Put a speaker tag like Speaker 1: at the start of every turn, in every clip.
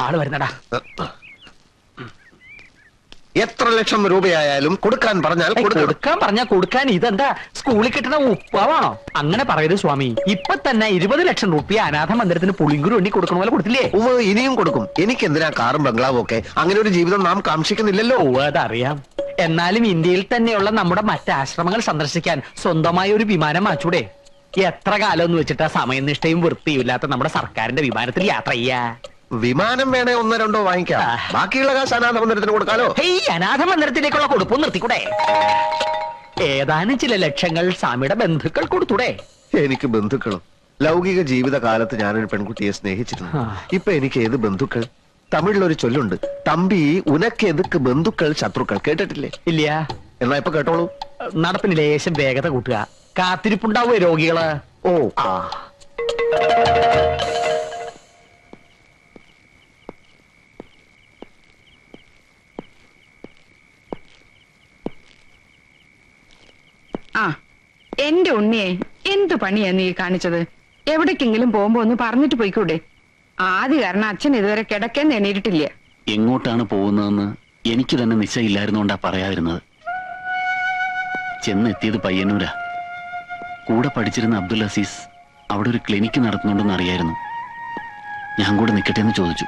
Speaker 1: ആള് വരുന്നടാ.
Speaker 2: എത്ര ലക്ഷം രൂപയായാലും കൊടുക്കാൻ പറഞ്ഞാൽ
Speaker 1: കൊടുക്കാൻ ഇതെന്താ സ്കൂളിൽ കിട്ടുന്ന ഉപ്പാവാണോ? അങ്ങനെ പറയരുത് സ്വാമി. ഇപ്പൊ തന്നെ 20 ലക്ഷം രൂപ അനാഥ മന്ദിരത്തിന് പുളിങ്കുരു വേണ്ടി കൊടുക്കണ പോലെ കൊടുത്തില്ലേ?
Speaker 2: ഇനിയും കൊടുക്കും. എനിക്ക് എന്തിനാ കാറും ബംഗ്ലാവും ഒക്കെ? അങ്ങനെ ഒരു ജീവിതം നാം കാക്ഷിക്കുന്നില്ലല്ലോ.
Speaker 1: അതറിയാം. എന്നാലും ഇന്ത്യയിൽ തന്നെയുള്ള നമ്മുടെ മറ്റ് ആശ്രമങ്ങൾ സന്ദർശിക്കാൻ സ്വന്തമായ ഒരു വിമാനം വാങ്ങിച്ചൂടെ? എത്ര കാലം എന്ന് വെച്ചിട്ടാ സമയനിഷ്ഠയും വൃത്തിയും ഇല്ലാത്ത നമ്മുടെ സർക്കാരിന്റെ വിമാനത്തിൽ യാത്ര ചെയ്യാ?
Speaker 2: വിമാനം വേണേ 1-2 വാങ്ങിക്കാം. ബാക്കിയുള്ള കാശ് അനാഥ മന്ദിരത്തിന് കൊടുക്കാലോ.
Speaker 1: അനാഥ മന്ദിരത്തിലേക്കുള്ള കൊടുപ്പും നിർത്തിക്കൂടെ? ഏതാനും ചില ലക്ഷങ്ങൾ സ്വാമിയുടെ ബന്ധുക്കൾ കൊടുത്തൂടെ?
Speaker 2: എനിക്ക് ബന്ധുക്കളും ലൗകിക ജീവിതകാലത്ത് ഞാനൊരു പെൺകുട്ടിയെ സ്നേഹിച്ചിരുന്നു. ഇപ്പൊ എനിക്ക് ഏത് ബന്ധുക്കൾ? തമിഴിലൊരു ചൊല്ലുണ്ട്, തമ്പി ഉനക്ക് എതുക്ക് ബന്ധുക്കൾ ശത്രുക്കൾ. കേട്ടിട്ടില്ലേ?
Speaker 1: ഇല്ല.
Speaker 2: എന്നാ ഇപ്പൊ കേട്ടോളൂ.
Speaker 1: നടപ്പിന് ലേശം വേഗത കൂട്ടുക. കാത്തിരിപ്പുണ്ടാവോ രോഗികള്?
Speaker 2: ഓ
Speaker 3: എന്റെ ഉണ്ണിയെ എന്തു പണിയാ നീ കാണിച്ചത്? എവിടേക്കെങ്കിലും പോകുമ്പോ ഒന്ന് പറഞ്ഞിട്ട് പോയിക്കൂടെ? ആദ്യ കാരണം അച്ഛൻ ഇതുവരെ കിടക്കാൻ എണീറ്റിട്ടില്ല.
Speaker 4: എങ്ങോട്ടാണ് പോകുന്നതെന്ന് എനിക്ക് തന്നെ നിശ്ചയില്ലായിരുന്നോണ്ടാ പറയാതിരുന്നത്. ചെന്നെത്തിയത് പയ്യന്നൂരാ. കൂടെ പഠിച്ചിരുന്ന അബ്ദുൽ അസീസ് അവിടെ ഒരു ക്ലിനിക്ക് നടത്തുന്നുണ്ടെന്ന് അറിയായിരുന്നു. ഞാൻ കൂടെ നിൽക്കട്ടെ എന്ന് ചോദിച്ചു.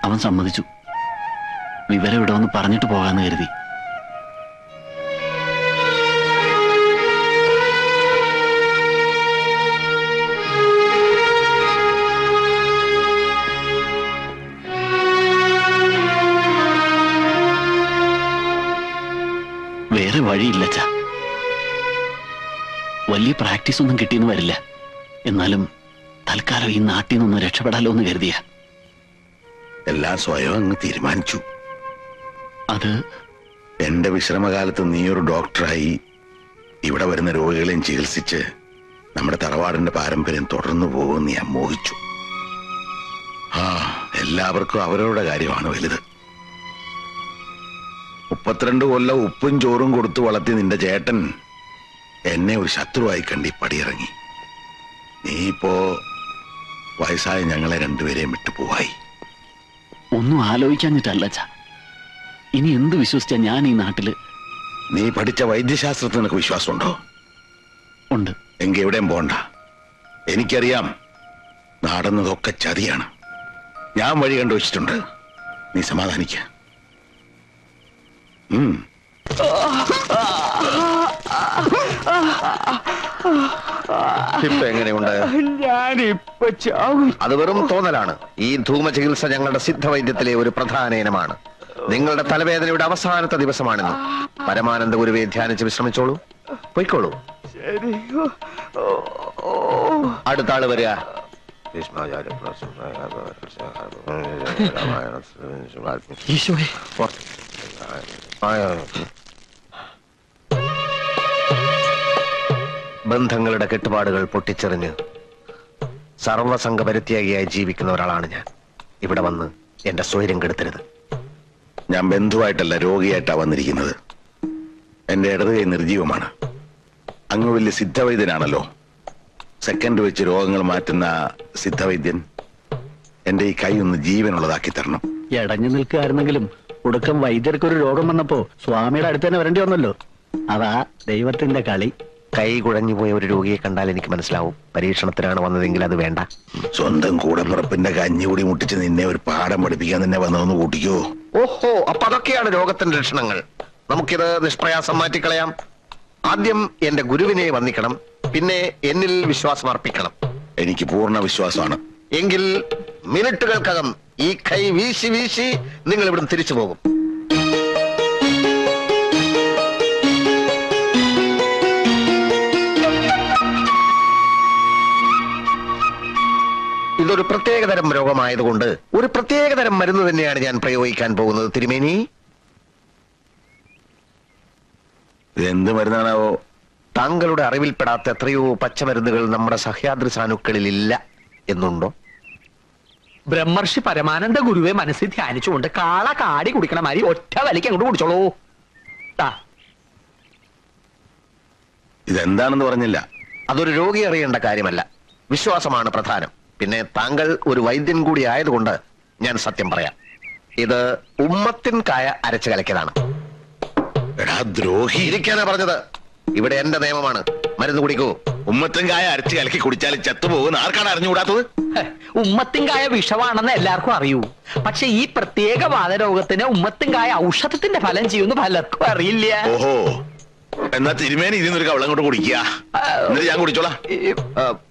Speaker 4: അവൻ സമ്മതിച്ചു. വിവരം ഇവിടെ വന്ന് പറഞ്ഞിട്ട് പോകാന്ന് കരുതി. വേറെ വഴിയില്ലച്ചാ. വലിയ പ്രാക്ടീസ് ഒന്നും കിട്ടിയെന്ന് വരില്ല. എന്നാലും തൽക്കാലം ഈ നാട്ടിൽ നിന്നൊന്ന് രക്ഷപ്പെടാലോ എന്ന് കരുതിയ.
Speaker 5: എല്ലാം സ്വയം അങ്ങ് തീരുമാനിച്ചു.
Speaker 4: അത്
Speaker 5: എന്റെ വിശ്രമകാലത്ത് നീ ഒരു ഡോക്ടറായി ഇവിടെ വരുന്ന രോഗികളെയും ചികിത്സിച്ച് നമ്മുടെ തറവാടിന്റെ പാരമ്പര്യം തുടർന്നു പോകുമെന്ന് ഞാൻ മോഹിച്ചു. എല്ലാവർക്കും അവരവരുടെ കാര്യമാണ് വലുത്. 32 കൊല്ലം ഉപ്പും ചോറും കൊടുത്തു വളർത്തി നിന്റെ ചേട്ടൻ എന്നെ ഒരു ശത്രുവായി കണ്ടി പടിയിറങ്ങി. നീ ഇപ്പോ വയസ്സായ ഞങ്ങളെ രണ്ടുപേരെയും വിട്ടുപോവായി.
Speaker 4: ഒന്നും ആലോചിക്കാഞ്ഞിട്ടല്ല. ഇനി എന്ത് വിശ്വസിച്ചാ ഞാൻ ഈ നാട്ടില്?
Speaker 5: നീ പഠിച്ച വൈദ്യശാസ്ത്രത്തിൽ നിനക്ക് വിശ്വാസമുണ്ടോ?
Speaker 4: ഉണ്ട്.
Speaker 5: എങ്കിൽ എവിടെയും പോണ്ട. എനിക്കറിയാം നടന്നതൊക്കെ ചതിയാണ്. ഞാൻ വഴി കണ്ടുവച്ചിട്ടുണ്ട്. നീ സമാധാനിക്ക.
Speaker 2: ഇപ്പൊ എങ്ങനെയുണ്ട്? അത് വെറും തോന്നലാണ്. ഈ ധൂമ ചികിത്സ ഞങ്ങളുടെ സിദ്ധവൈദ്യത്തിലെ ഒരു പ്രധാന ഇനമാണ്. നിങ്ങളുടെ തലവേദനയുടെ അവസാനത്തെ ദിവസമാണെന്ന് പരമാനന്ദ ഗുരുവെ ധ്യാനിച്ച് വിശ്രമിച്ചോളൂ. പൊയ്ക്കോളൂ. അടുത്ത ആള് വരിക. ബന്ധങ്ങളുടെ കെട്ടുപാടുകൾ പൊട്ടിച്ചെറിഞ്ഞ് സർവസംഘ പരിത്യാഗിയായി ജീവിക്കുന്ന ഒരാളാണ് ഞാൻ. ഇവിടെ വന്ന് എന്റെ സ്വൈര്യം കെടുത്തരുത്.
Speaker 5: ഞാൻ ബന്ധുവായിട്ടല്ല രോഗിയായിട്ടാ വന്നിരിക്കുന്നത്. എന്റെ ഇടത് കൈ നിർജീവമാണ്. അങ്ങ് വലിയ സിദ്ധവൈദ്യനാണല്ലോ. സെക്കൻഡ് വെച്ച് രോഗങ്ങൾ മാറ്റുന്ന സിദ്ധവൈദ്യൻ എന്റെ ഈ കൈ ഒന്ന് ജീവനുള്ളതാക്കി തരണം.
Speaker 4: ഇടഞ്ഞു നിൽക്കുകയായിരുന്നെങ്കിലും ഒടുക്കം വൈദ്യർക്കൊരു രോഗം വന്നപ്പോ സ്വാമിയുടെ അടുത്ത് തന്നെ വരേണ്ടി വന്നല്ലോ. അതാ ദൈവത്തിന്റെ കളി.
Speaker 2: കൈ കുഴഞ്ഞുപോയ ഒരു രോഗിയെ കണ്ടാൽ എനിക്ക് മനസ്സിലാവും പരീക്ഷണത്തിനാണ് വന്നതെങ്കിൽ അത് വേണ്ട.
Speaker 5: സ്വന്തം കൂടപ്പിറപ്പിന്റെ കഞ്ഞികൂടി മുട്ടിച്ച് നിന്നെ ഒരു പാഠം പഠിപ്പിക്കാൻ തന്നെ വന്നതെന്ന് കൂട്ടിക്കോ.
Speaker 2: ഓഹോ, അപ്പൊ അതൊക്കെയാണ് രോഗത്തിന്റെ ലക്ഷണങ്ങൾ. നമുക്കിത് നിഷ്പ്രയാസം മാറ്റിക്കളയാം. ആദ്യം എന്റെ ഗുരുവിനെ വന്ദിക്കണം, പിന്നെ എന്നിൽ വിശ്വാസം അർപ്പിക്കണം.
Speaker 5: എനിക്ക് പൂർണ്ണ വിശ്വാസമാണ്.
Speaker 2: എങ്കിൽ മിനിറ്റുകൾക്കകം ഈ കൈ വീശി വീശി നിങ്ങൾ ഇവിടുന്ന് തിരിച്ചു പോകും. ഇതൊരു പ്രത്യേകതരം രോഗമായതുകൊണ്ട് ഒരു പ്രത്യേകതരം മരുന്ന് തന്നെയാണ് ഞാൻ പ്രയോഗിക്കാൻ പോകുന്നത്. തിരുമേനി,
Speaker 5: എന്ത് മരുന്നാണാവോ?
Speaker 2: താങ്കളുടെ അറിവിൽപ്പെടാത്ത എത്രയോ പച്ചമരുന്നുകൾ നമ്മുടെ സഹ്യാദ്രി സാനുക്കളിൽ ഇല്ല എന്നുണ്ടോ?
Speaker 1: ബ്രഹ്മർഷി പരമാനന്ദ ഗുരുവെ മനസ്സിൽ ധ്യാനിച്ചുകൊണ്ട് കാള കാടി കുടിക്കണ മാതിരി ഒറ്റ വലിക്ക് അങ്ങോട്ട് കുടിച്ചോളൂ.
Speaker 5: ഇതെന്താണെന്ന് പറഞ്ഞില്ല.
Speaker 2: അതൊരു രോഗി അറിയേണ്ട കാര്യമല്ല. വിശ്വാസമാണ് പ്രധാനം. പിന്നെ താങ്കൾ ഒരു വൈദ്യൻ കൂടി ആയതുകൊണ്ട് ഞാൻ സത്യം പറയാം. ഇത് ഉമ്മത്തിൻ കായ അരച്ചു കലക്കിയതാണ്.
Speaker 5: എടാ ദ്രോഹി,
Speaker 2: ഇരിക്കാനാ പറഞ്ഞത്. ഇവിടെ എന്റെ നിയമമാണ്. മരുന്ന് കുടിക്കൂ.
Speaker 5: ഉമ്മത്തുംകായ അരച്ച് കലക്കി കുടിച്ചാൽ ചത്തുപോകുന്ന ആർക്കാണ് അറിഞ്ഞുകൂടാത്തത്?
Speaker 1: ഉമ്മത്തിൻകായ വിഷമാണെന്ന് എല്ലാവർക്കും അറിയൂ. പക്ഷെ ഈ പ്രത്യേക വാതരോഗത്തിന് ഉമ്മത്തിൻകായ ഔഷധത്തിന്റെ ഫലം ചെയ്യുമെന്ന് പലർക്കും അറിയില്ല.
Speaker 5: ഓഹോ, എന്നാ തിരുമേനി ഇതിന്നൊരു കവളം കൊണ്ട് കുടിക്കുക. എന്നിട്ട് ഞാൻ കുടിച്ചോളാം.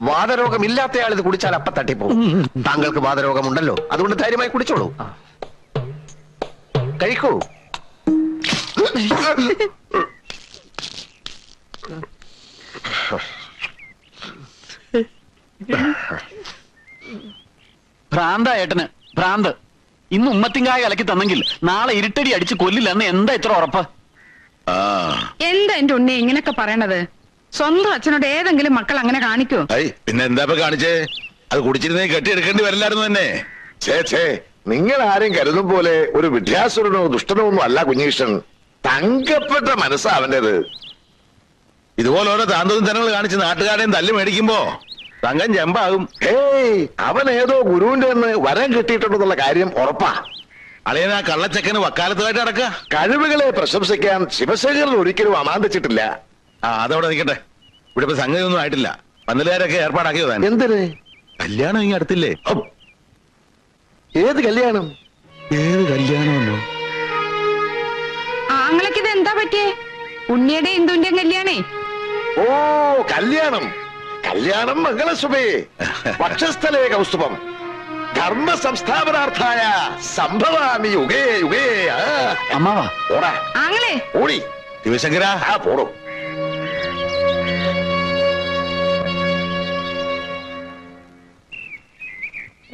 Speaker 2: വാതരോഗം ഇല്ലാത്തയാൾ ഇത് കുടിച്ചാൽ അപ്പ തട്ടിപ്പോകും. താങ്കൾക്ക് വാതരോഗമുണ്ടല്ലോ, അതുകൊണ്ട് ധൈര്യമായി കുടിച്ചോളൂ. കഴിക്കൂ.
Speaker 4: ഭ്രാന്ത ഏട്ടന് ഭ്രാന്ത്. ഇന്ന് ഉമ്മത്തിങ്കായ കലക്കി തന്നെങ്കിൽ നാളെ ഇരുട്ടടി അടിച്ച് കൊല്ലില്ലെന്ന് എന്താ ഇത്ര ഉറപ്പ്?
Speaker 3: എന്താ എന്റെ ഉണ്ണി ഇങ്ങനൊക്കെ പറയണത്? സ്വന്തം അച്ഛനോട് ഏതെങ്കിലും മക്കൾ അങ്ങനെ കാണിക്കോ?
Speaker 5: പിന്നെ എന്താ കാണിച്ചേ? അത് കുടിച്ചിരുന്നേ കെട്ടിയെടുക്കേണ്ടി വരില്ലായിരുന്നു തന്നെ.
Speaker 6: ഛേ, നിങ്ങൾ ആരും കരുതും പോലെ ഒരു വിദ്യാസുരനോ ദുഷ്ടനോ ഒന്നും അല്ല കുഞ്ഞീഷൻ. തങ്കപ്പെട്ട മനസ്സാ അവന്റേത്.
Speaker 5: ഇതുപോലെ ഓരോ താന്തവും തനങ്ങൾ കാണിച്ച് നാട്ടുകാരെയും തല്ല് മേടിക്കുമ്പോ തങ്കം ചെമ്പാകും.
Speaker 6: അവൻ ഏതോ ഗുരുവിന്റെ വരം കിട്ടിയിട്ടുണ്ടെന്നുള്ള കാര്യം ഉറപ്പാ.
Speaker 5: അളിയൻ ആ കള്ളച്ചക്കന് വക്കാലത്തുമായിട്ട് നടക്കുക.
Speaker 6: കഴിവുകളെ പ്രശംസിക്കാൻ ശിവശേഖരൻ ഒരിക്കലും അമാന്തിച്ചിട്ടില്ല.
Speaker 5: അതവിടെ നിൽക്കട്ടെ. ഇവിടെ ഇപ്പൊ സംഗതി ഒന്നും ആയിട്ടില്ല. പന്തലുകാരൊക്കെ ഏർപ്പാടാക്കിയോ താൻ?
Speaker 6: എന്തിന്?
Speaker 5: കല്യാണം ഇങ്ങനെ അടുത്തില്ലേ?
Speaker 6: ഏത് കല്യാണം?
Speaker 5: ഏത് കല്യാണമെന്നോ?
Speaker 3: ആങ്ങളൊക്കെ ഇത് എന്താ പറ്റിയേ? ഉണ്ണിയുടെ ഇന്ദുവിന്റെയും കല്യാണേ?
Speaker 6: ഓ, കല്യാണം കല്യാണം മംഗളസുഭേ വക്ഷസ്ഥലേ കൗസ്തുഭം ധർമ്മ സംസ്ഥാപനാർത്ഥായ സംഭവാമി യുഗേ യുഗേ.
Speaker 4: അമ്മാവാ,
Speaker 6: ഓടാ
Speaker 3: ആങ്ങളെ.
Speaker 6: ഓടി.
Speaker 5: ശിവശങ്കര,
Speaker 6: പോടും.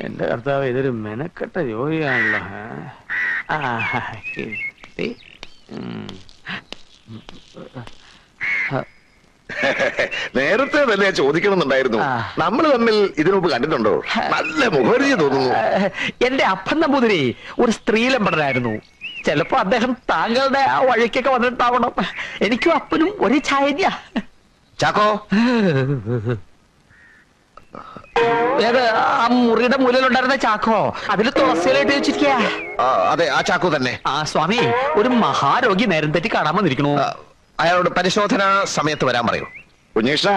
Speaker 1: എന്റെ കർത്താവ്, ഇതൊരു മെനക്കെട്ട ജോലിയാണല്ലോ.
Speaker 6: നേരത്തെ തന്നെ ചോദിക്കണമെന്നുണ്ടായിരുന്നു. നമ്മൾ തമ്മിൽ ഇതിനുമുമ്പ് കണ്ടിട്ടുണ്ടോ? നല്ല മുഖരിഞ്ഞ് തോന്നുന്നു.
Speaker 1: എന്റെ അപ്പൻ നമ്പൂതിരി ഒരു സ്ത്രീലമ്പടനായിരുന്നു. ചിലപ്പോ അദ്ദേഹം താങ്കളുടെ ആ വഴിക്കൊക്കെ വന്നിട്ടാവണം. എനിക്കും അപ്പനും ഒരേ ഛായ.
Speaker 2: ചാക്കോ,
Speaker 1: ഏത് ആ മുറിയുടെ മൂലയിലുണ്ടായിരുന്ന ചാക്കോ? അതിൽ തുളസിയിലായിട്ട് വെച്ചിരിക്കുക.
Speaker 2: അതെ, ആ ചാക്കോ തന്നെ.
Speaker 1: ആ സ്വാമി, ഒരു മഹാരോഗി നേരം തെറ്റി കാണാൻ വന്നിരിക്കണു.
Speaker 2: അയാളോട് പരിശോധന സമയത്ത് വരാൻ പറയൂ.
Speaker 6: കുഞ്ഞീഷ,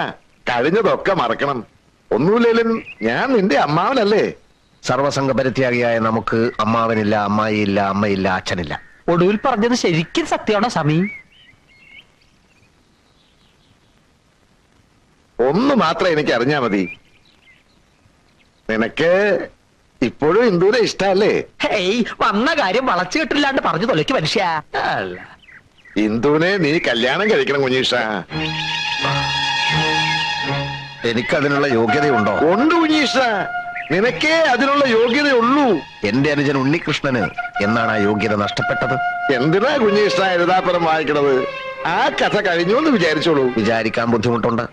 Speaker 6: കഴിഞ്ഞതൊക്കെ മറക്കണം. ഒന്നുമില്ലേലും ഞാൻ നിന്റെ അമ്മാവനല്ലേ?
Speaker 2: സർവസംഘപരിത്യാഗിയായ നമുക്ക് അമ്മാവനില്ല, അമ്മായിയില്ല, അമ്മയില്ല, അച്ഛനില്ല.
Speaker 1: ഒടുവിൽ പറഞ്ഞത് ശരിക്കും സത്യമാണോ സ്വാമി?
Speaker 6: ഒന്ന് മാത്രം എനിക്ക് അറിഞ്ഞാ മതി. നിനക്ക് ഇപ്പോഴും ഇന്ദുവിനെ ഇഷ്ടല്ലേ?
Speaker 1: ഹേയ്, വന്ന കാര്യം വളച്ചു കെട്ടില്ലാണ്ട് പറഞ്ഞു തൊലയ്ക്ക് മനുഷ്യ.
Speaker 6: ഇന്ദുവിനെ നീ കല്യാണം കഴിക്കണം കുഞ്ഞീഷ.
Speaker 2: എനിക്കതിനുള്ള യോഗ്യതയുണ്ടോ?
Speaker 6: ഉണ്ട് കുഞ്ഞീഷ, നിനക്കേ അതിനുള്ള യോഗ്യതയുള്ളൂ.
Speaker 2: എന്റെ അനുജൻ ഉണ്ണികൃഷ്ണന് എന്നാണ് ആ യോഗ്യത നഷ്ടപ്പെട്ടത്?
Speaker 6: എന്തിനാ കുഞ്ഞീഷ എഴുതാപ്പുറം വായിക്കണത്? ആ കഥ കഴിഞ്ഞു എന്ന് വിചാരിച്ചോളൂ.
Speaker 2: വിചാരിക്കാൻ ബുദ്ധിമുട്ടുണ്ട്.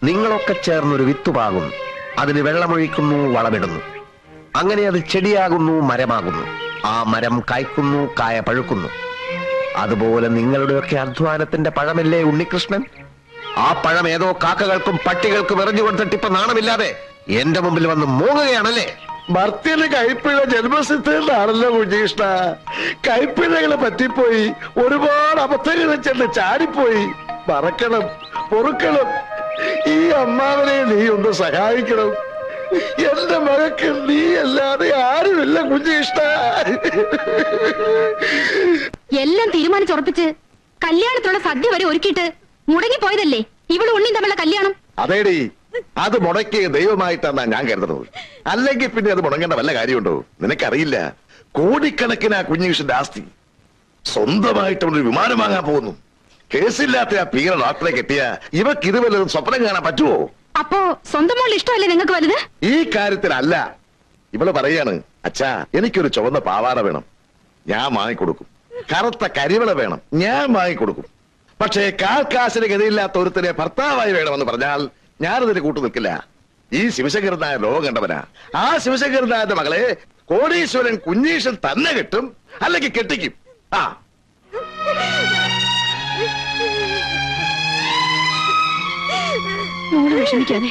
Speaker 2: നിങ്ങളൊക്കെ ചേർന്നൊരു വിത്തുപാകുന്നു, അതിന് വെള്ളമൊഴിക്കുന്നു, വളമിടുന്നു. അങ്ങനെ അത് ചെടിയാകുന്നു, മരമാകുന്നു. ആ മരം കായ്ക്കുന്നു, കായ പഴുക്കുന്നു. അതുപോലെ നിങ്ങളുടെയൊക്കെ അധ്വാനത്തിന്റെ പഴമല്ലേ ഉണ്ണികൃഷ്ണൻ? ആ പഴം ഏതോ കാക്കകൾക്കും പട്ടികൾക്കും എറിഞ്ഞു കൊടുത്തിട്ട് ഇപ്പൊ നാണമില്ലാതെ എന്റെ മുമ്പിൽ വന്ന് മൂങ്ങുകയാണല്ലേ?
Speaker 6: ഭർത്തിന് കൈപ്പിഴ ജന്മസിദ്ധമാണല്ലോ കുഞ്ഞീഷ്ണ. കൈപ്പിഴകളെ പറ്റിപ്പോയി, ഒരുപാട് അബദ്ധങ്ങളിൽ ചെന്ന് ചാടിപ്പോയി. മറക്കണം, പൊറുക്കണം. ഈ അമ്മാവനെ നീ ഒന്ന് സഹായിക്കണം. എന്റെ മകൾക്ക് നീ അല്ലാതെ ആരുമില്ല കുഞ്ഞീഷ്ണ.
Speaker 7: എല്ലാം തീരുമാനിച്ചുറപ്പിച്ച് കല്യാണത്തിനുള്ള സദ്യ വരെ ഒരുക്കിയിട്ട് മുടങ്ങിപ്പോയതല്ലേ ഇവളും ഉണ്ണിയും തമ്മിലുള്ള കല്യാണം?
Speaker 6: അതേടി, അത് മുടക്കിയ ദൈവമായിട്ടാണ് ഞാൻ കരുതുന്നത്. അല്ലെങ്കിൽ പിന്നെ അത് മുടങ്ങേണ്ട വല്ല കാര്യമുണ്ടോ? നിനക്കറിയില്ല, കോടിക്കണക്കിന് ആ കുഞ്ഞീഷിന്റെ ആസ്തി. സ്വന്തമായിട്ട് ഒരു വിമാനം വാങ്ങാൻ പോകുന്നു. കേസില്ലാത്ത ആ പീറ ഡോക്ടറെ കെട്ടിയ ഇവക്ക് ഇത് വല്ലതും സ്വപ്നം കാണാൻ പറ്റുമോ?
Speaker 7: അപ്പോ സ്വന്തം മോൾ ഇഷ്ടമല്ലേ നിങ്ങൾക്ക് വലുത്?
Speaker 6: ഈ കാര്യത്തിലല്ല. ഇവള് പറയാണ്, അച്ഛാ എനിക്കൊരു ചുവന്ന പാവാട വേണം, ഞാൻ വാങ്ങിക്കൊടുക്കും. കറുത്ത കരിവള വേണം, ഞാൻ വാങ്ങിക്കൊടുക്കും. പക്ഷേ കാൽക്കാശിന് ഗതിയില്ലാത്ത ഒരുത്തനെ ഭർത്താവായി വേണമെന്ന് പറഞ്ഞാൽ ഞാനതിന് കൂട്ടു നിൽക്കില്ല. ഈ ശിവശങ്കരനായ ലോകം കണ്ടവനാ. ആ ശിവശങ്കരനായ മകളെ കോടീശ്വരൻ കുഞ്ഞീഷൻ തന്നെ കെട്ടും, അല്ലെങ്കിൽ കെട്ടിക്കും. ആ
Speaker 7: മോള് വിഷമിക്കാതെ